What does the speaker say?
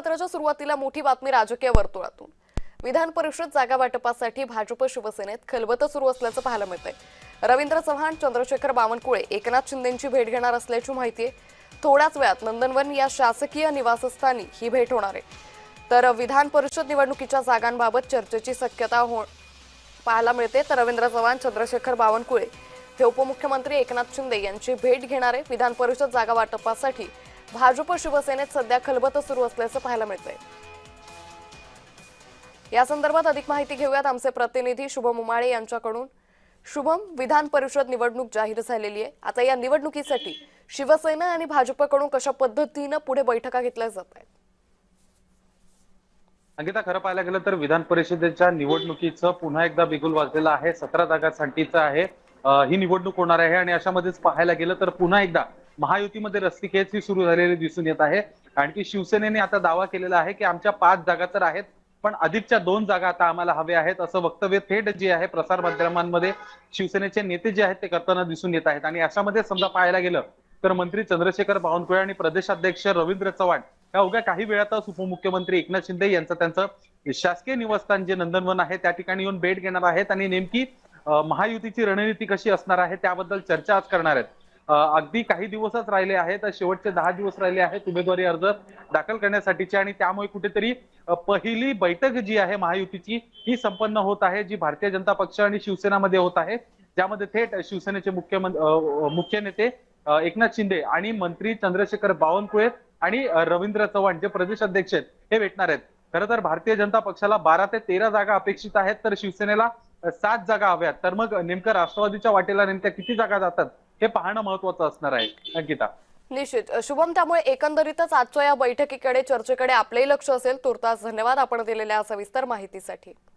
बातमीपत्राच्या सुरुवातीला मोठी बातमी राजकीय वर्तुळातून। विधान परिषद जागा वाटपासाठी भाजप शिवसेनेत खलबत सुरू असल्याचं पाहायला मिळतंय। रवींद्र चव्हाण, चंद्रशेखर बावनकुळे एकनाथ शिंदेंची भेट घेणार असल्याची माहिती आहे। थोड्याच वेळात नंदनवन या शासकीय निवासस्थानी ही भेट होणार आहे। तर विधान परिषद निवडणुकीच्या जागांबाबत चर्चेची शक्यता पाहायला मिळते। तर रवींद्र चव्हाण, चंद्रशेखर बावनकुळे हे उपमुख्यमंत्री एकनाथ शिंदे यांची भेट घेणार आहे। विधान परिषद जागा वाटपासाठी भाजप शिवसेनेत सध्या खलबत सुरू असल्याचं पाहायला मिळतंय। या संदर्भात अधिक माहिती घेऊयात आमचे प्रतिनिधी शुभम उमाळे यांच्याकडून। शुभम, विधान परिषद निवडणूक जाहीर झालेली आहे। आता या निवडणुकीसाठी शिवसेना आणि भाजपकडून कशा पद्धतीने पुढे बैठका घेतल्या जात आहेत? अंकिता, खरं पाहायला गेलं तर विधान परिषदेच्या निवडणुकीचं पुन्हा एकदा बिगुल वाजलेलं आहे। 17 जागांसाठीचं आहे ही निवडणूक होणार आहे आणि अशामध्येच पाहायला गेलं तर पुन्हा एकदा महायुतीमध्ये रस्सीखेच ही सुरू झालेली दिसून येत आहे। आणखी शिवसेनेने आता दावा केलेला आहे की आमच्या 5 जागा तर आहेत, पण अधिकच्या 2 जागा आता आम्हाला हव्या आहेत, असं वक्तव्य थेट जे आहे प्रसार माध्यमांमध्ये शिवसेनेचे नेते जे आहेत ते करताना दिसून येत आहेत। आणि अशामध्ये समजा पाहायला गेलं तर मंत्री चंद्रशेखर बावनकुळे आणि प्रदेशाध्यक्ष रवींद्र चव्हाण या अवघ्या काही वेळातच उपमुख्यमंत्री एकनाथ शिंदे यांचं त्यांचं शासकीय निवासस्थान जे नंदनवन आहे त्या ठिकाणी येऊन भेट घेणार आहेत आणि नेमकी महायुतीची रणनीती कशी असणार आहे त्याबद्दल चर्चा आज करणार आहेत। अगदी काही दिवसच राहिले आहेत, शेवटचे 10 दिवस राहिले आहेत उमेदवारी अर्ज दाखल करण्यासाठीचे आणि त्यामुळे कुठेतरी पहिली बैठक जी आहे महायुतीची ही संपन्न होत आहे, जी भारतीय जनता पक्ष आणि शिवसेनामध्ये होत आहे, ज्यामध्ये थेट शिवसेनेचे मुख्य नेते एकनाथ शिंदे आणि मंत्री चंद्रशेखर बावनकुळे आणि रवींद्र चव्हाण जे प्रदेश अध्यक्ष आहेत हे भेटणार आहेत। खरं तर भारतीय जनता पक्षाला 12 ते 13 जागा अपेक्षित आहेत, तर शिवसेनेला 7 जागा हव्यात। तर मग नेमकं राष्ट्रवादीच्या वाटेला नेमक्या किती जागा जातात हे पाहणं महत्त्वाचं असणार आहे। अंकिता, निश्चित शुभम, त्यामुळे एकंदरीतच आजच्या या बैठकीकडे चर्चेकडे आपलेही लक्ष असेल। तुर्तास धन्यवाद आपण दिलेल्या सविस्तर माहितीसाठी।